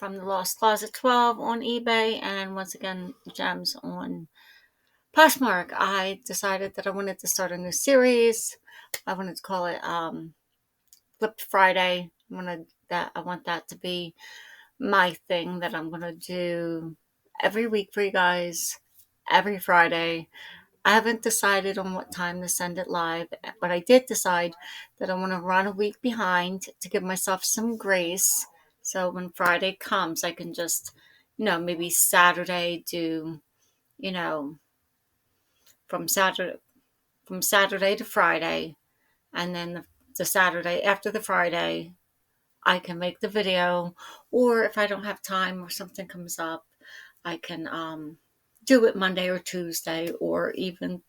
from the Lost Closet 12 on eBay, and once again, gems on Poshmark. I decided that I wanted to start a new series. I wanted to call it Flipped Friday. I want that to be my thing that I'm gonna do every week for you guys, every Friday. I haven't decided on what time to send it live, but I did decide that I want to run a week behind to give myself some grace. So when Friday comes, I can just, maybe Saturday do, you know, from Saturday to Friday, and then the Saturday after the Friday, I can make the video. Or if I don't have time or something comes up, I can do it Monday or Tuesday, or even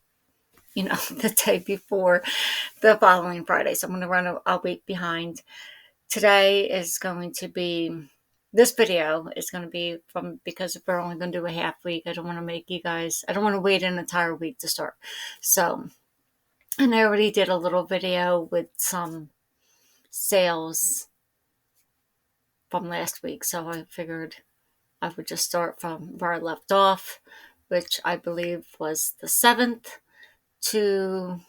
the day before the following Friday. So I'm going to run a week behind. This video is going to be because we're only going to do a half week. I don't want to wait an entire week to start. So, and I already did a little video with some sales from last week. So I figured I would just start from where I left off, which I believe was the 7th to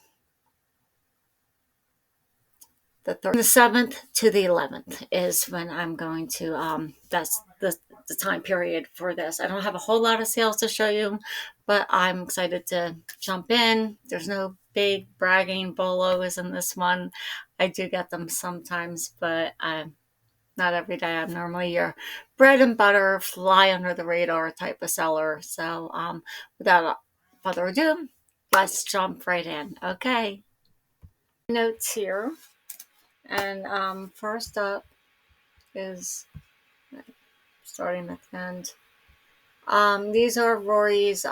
the 7th to the 11th is when I'm going to, that's the time period for this. I don't have a whole lot of sales to show you, but I'm excited to jump in. There's no big bragging bolos in this one. I do get them sometimes, but not every day. I'm normally your bread and butter, fly under the radar type of seller. So without further ado, let's jump right in. Okay. Notes here. And first up is starting at the end. These are Rory's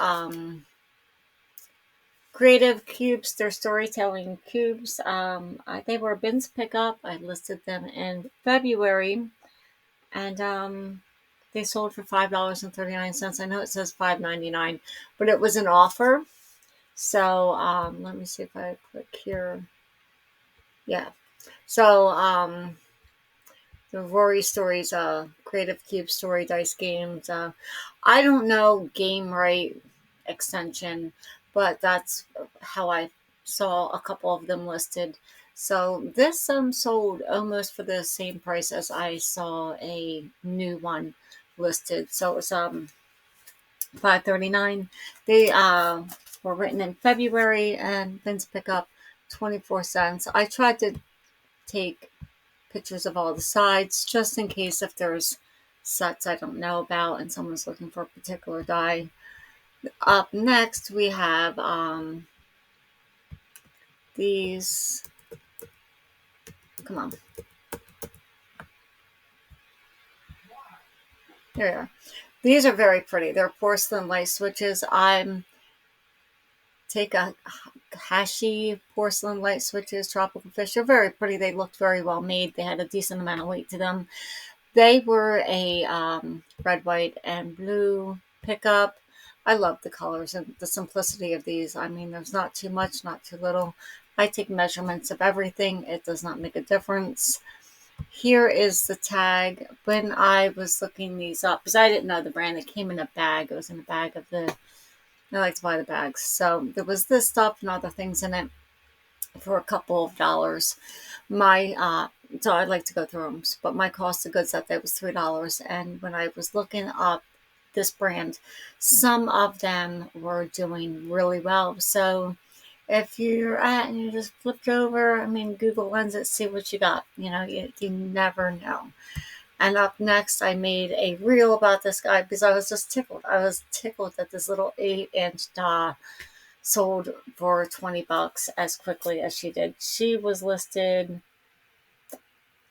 creative cubes. They're storytelling cubes. They were bins pickup. I listed them in February, and they sold for $5.39. I know it says $5.99, but it was an offer. So let me see if I click here. Yeah. So the Rory Stories, Creative Cube Story Dice Games. I don't know Game Right extension, but that's how I saw a couple of them listed. So this sold almost for the same price as I saw a new one listed. So it was $5.39. They were written in February, and bins pick up 24 cents. I tried to take pictures of all the sides just in case if there's sets I don't know about and someone's looking for a particular die. Up next we have these. Come on. There they are. These are very pretty. They're porcelain light switches. Take a Hashi porcelain light switches, tropical fish. They're very pretty. They looked very well made. They had a decent amount of weight to them. They were a red, white, and blue pickup. I love the colors and the simplicity of these. I mean, there's not too much, not too little. I take measurements of everything. It does not make a difference. Here is the tag. When I was looking these up, because I didn't know the brand, it came in a bag. It was in a bag of I like to buy the bags. So there was this stuff and other things in it for a couple of dollars. So I'd like to go through them, but my cost of goods that day was $3. And when I was looking up this brand, some of them were doing really well. So if you're and you just flipped over, I mean, Google Lens it, see what you got. You never know. And up next, I made a reel about this guy because I was just tickled. I was tickled that this little 8-inch DA sold for $20 as quickly as she did. She was listed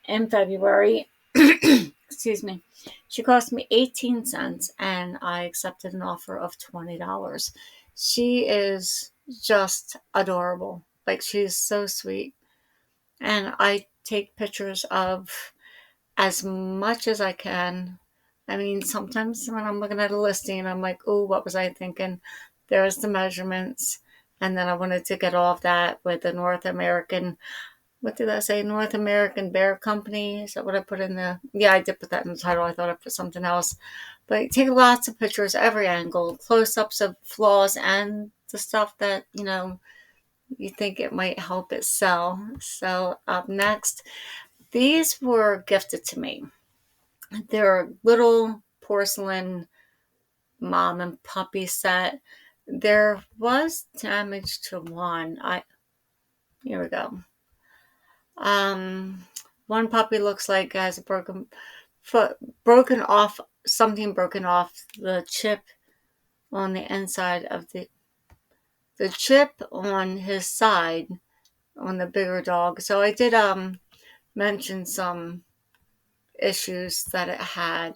in February. Excuse me. She cost me 18 cents, and I accepted an offer of $20. She is just adorable. Like, she's so sweet. And I take pictures of as much as I can. I mean, sometimes when I'm looking at a listing, I'm like, oh, what was I thinking? There's the measurements. And then I wanted to get all of that with the North American what did I say? North American Bear Company. Is that what I put in the? Yeah, I did put that in the title. I thought I put something else. But take lots of pictures, every angle, close-ups of flaws and the stuff that, you think it might help it sell. So up next, these were gifted to me. They're little porcelain mom and puppy set. There was damage to one. Here we go. Um, One puppy looks like it has a broken foot, broken off, something broken off the chip on the inside of the chip on his side on the bigger dog. So I did mention some issues that it had,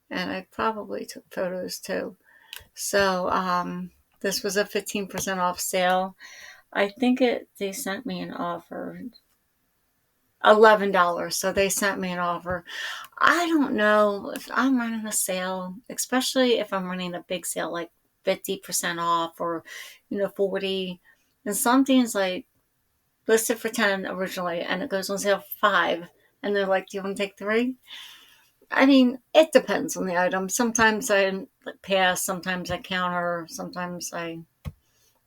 and I probably took photos too. So this was a 15% off sale. I think they sent me an offer. $11. So they sent me an offer. I don't know if I'm running a sale, especially if I'm running a big sale like 50% off or 40. And something's like listed for 10 originally and it goes on sale for 5. And they're like, do you want to take 3? I mean, it depends on the item. Sometimes I pass, sometimes I counter, sometimes I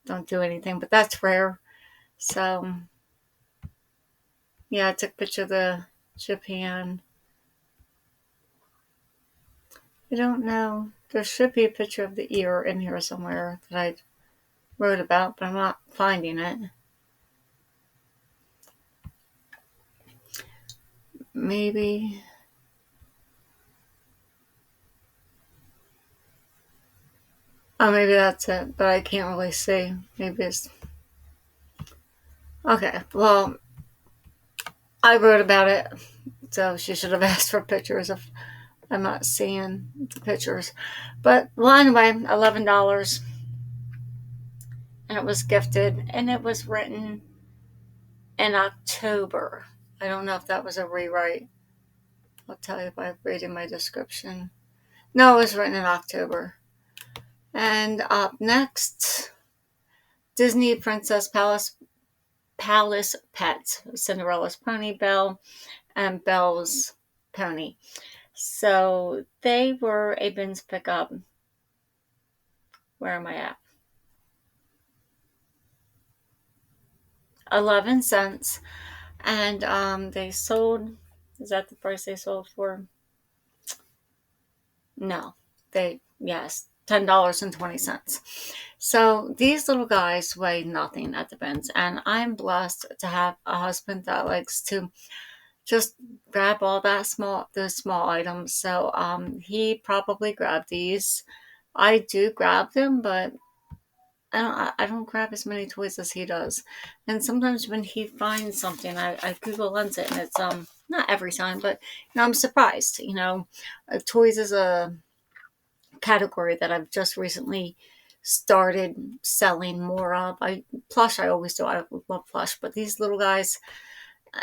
don't do anything, but that's rare. So yeah, I took a picture of the Japan. I don't know. There should be a picture of the ear in here somewhere that I wrote about, but I'm not finding it. Maybe. Oh, maybe that's it, but I can't really see. Maybe it's. Okay, well, I wrote about it, so she should have asked for pictures if I'm not seeing the pictures. But, well, anyway, $11, and it was gifted, and it was written in October. I don't know if that was a rewrite. I'll tell you by reading my description. No, it was written in October. And up next, Disney Princess Palace Pets, Cinderella's Pony, Belle, and Belle's Pony. So they were a bins pickup. Where am I at? 11 cents. And they sold, is that the price they sold for? No, yes, $10.20. So these little guys weigh nothing at the bins, and I'm blessed to have a husband that likes to just grab all those small items. So he probably grabbed these. I do grab them, but I don't grab as many toys as he does. And sometimes when he finds something, I Google Lens it, and it's not every time, but I'm surprised. Toys is a category that I've just recently started selling more of. Plush I always do. I love plush, but these little guys,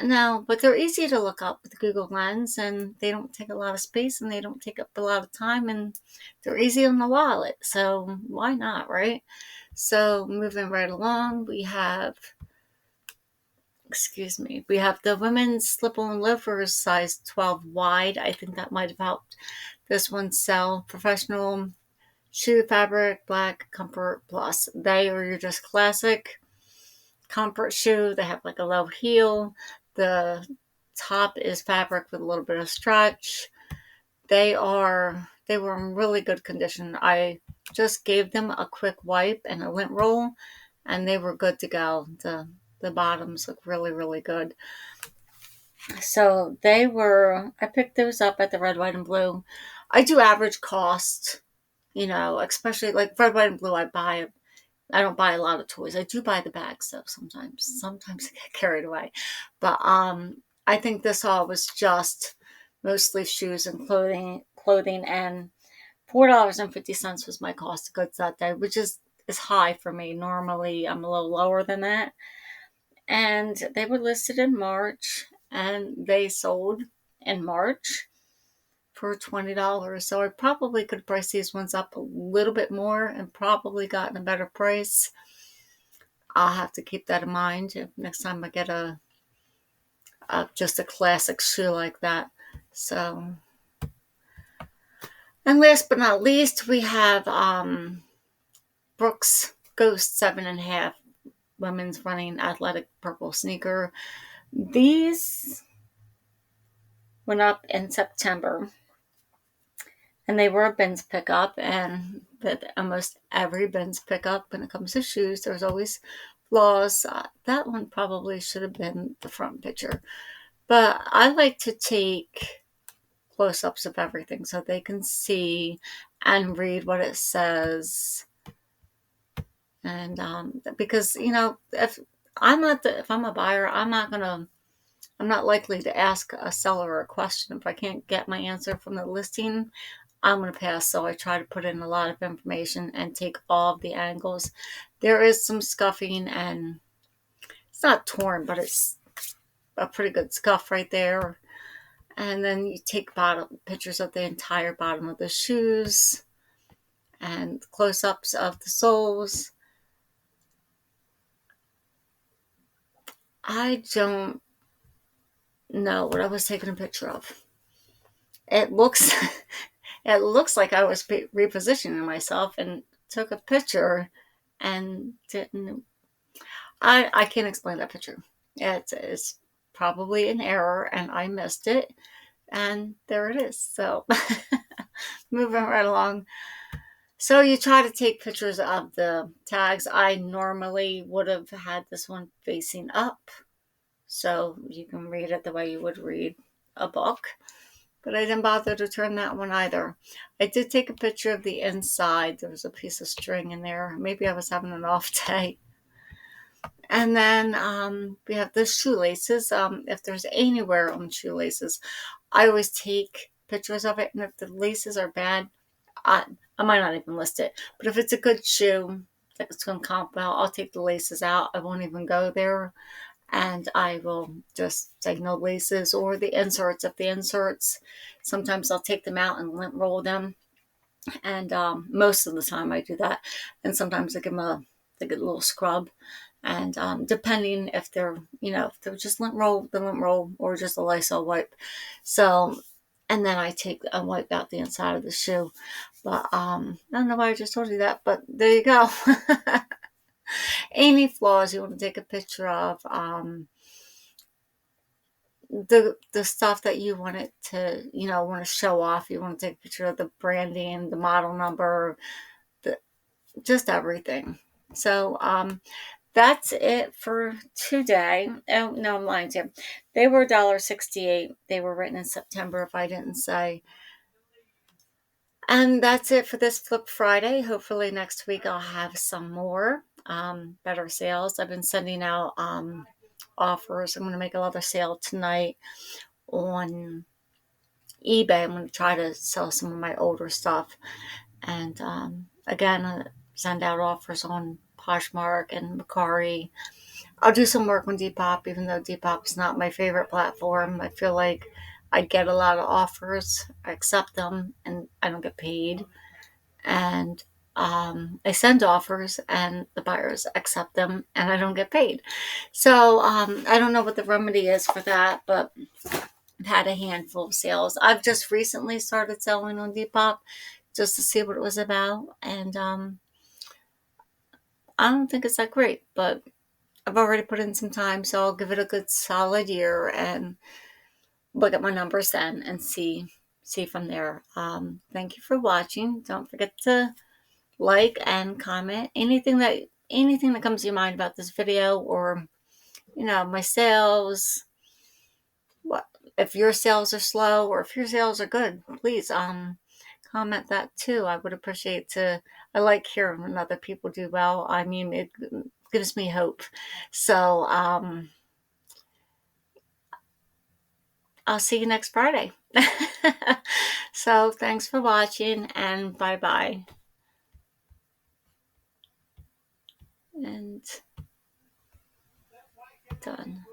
no. But they're easy to look up with Google Lens, and they don't take a lot of space, and they don't take up a lot of time, and they're easy on the wallet. So why not, right? So moving right along, we have the women's slip-on loafers size 12 wide. I think that might have helped this one sell. Professional shoe fabric, black comfort plus. They are your just classic comfort shoe. They have like a low heel. The top is fabric with a little bit of stretch. They were in really good condition. I just gave them a quick wipe and a lint roll, and they were good to go. The bottoms look really, really good. So I picked those up at the Red, White, and Blue. I do average cost, especially like red, white, and blue. I don't buy a lot of toys. I do buy the bags though sometimes. Sometimes I get carried away. But I think this haul was just mostly shoes and clothing, and $4.50 was my cost of goods that day, which is high for me. Normally I'm a little lower than that. And they were listed in March, and they sold in March for $20. So I probably could price these ones up a little bit more and probably gotten a better price. I'll have to keep that in mind if next time I get a just a classic shoe like that. So, and last but not least, we have Brooks Ghost 7.5 women's running athletic purple sneaker. These went up in September, and they were a bins pickup. And with almost every bins pickup, when it comes to shoes, there's always flaws. That one probably should have been the front picture, but I like to take close-ups of everything so they can see and read what it says. And because if I'm a buyer, I'm not likely to ask a seller a question if I can't get my answer from the listing. I'm going to pass. So I try to put in a lot of information and take all of the angles. There is some scuffing, and it's not torn, but it's a pretty good scuff right there. And then you take pictures of the entire bottom of the shoes and close-ups of the soles. I don't know what I was taking a picture of. It looks it looks like I was repositioning myself and took a picture and didn't. I can't explain that picture. It's probably an error and I missed it, and there it is. So moving right along. So you try to take pictures of the tags. I normally would have had this one facing up, so you can read it the way you would read a book. But I didn't bother to turn that one either. I did take a picture of the inside. There was a piece of string in there. Maybe I was having an off day. And then we have the shoelaces. If there's anywhere on shoelaces, I always take pictures of it. And if the laces are bad, I might not even list it. But if it's a good shoe, like it's going to comp well, I'll take the laces out. I won't even go there. And I will just say no laces, or the inserts. If the inserts, sometimes I'll take them out and lint roll them. And most of the time I do that. And sometimes I give them a little scrub. And depending if they're, if they're just lint roll, or just a Lysol wipe. So, and then I wipe out the inside of the shoe. But I don't know why I just told you that, but there you go. Any flaws you want to take a picture of, the stuff that you want it to, want to show off. You want to take a picture of the branding, the model number, just everything. So that's it for today. Oh no, I'm lying to you. They were $1.68. They were written in September, if I didn't say. And that's it for this Flip Friday. Hopefully next week I'll have some more better sales. I've been sending out offers. I'm going to make another sale tonight on eBay. I'm going to try to sell some of my older stuff. And again, send out offers on Poshmark and Mercari. I'll do some work on Depop, even though Depop is not my favorite platform. I feel like I get a lot of offers. I accept them and I don't get paid. And I send offers and the buyers accept them and I don't get paid. So I don't know what the remedy is for that, but I've had a handful of sales. I've just recently started selling on Depop just to see what it was about. And I don't think it's that great, but I've already put in some time, so I'll give it a good solid year and look at my numbers then and see from there. Thank you for watching. Don't forget to like and comment anything that comes to your mind about this video, or my sales. What if your sales are slow or if your sales are good? Please comment that too. I would appreciate to. I like hearing when other people do well. I mean, it gives me hope. So I'll see you next Friday. So thanks for watching and bye-bye. And done.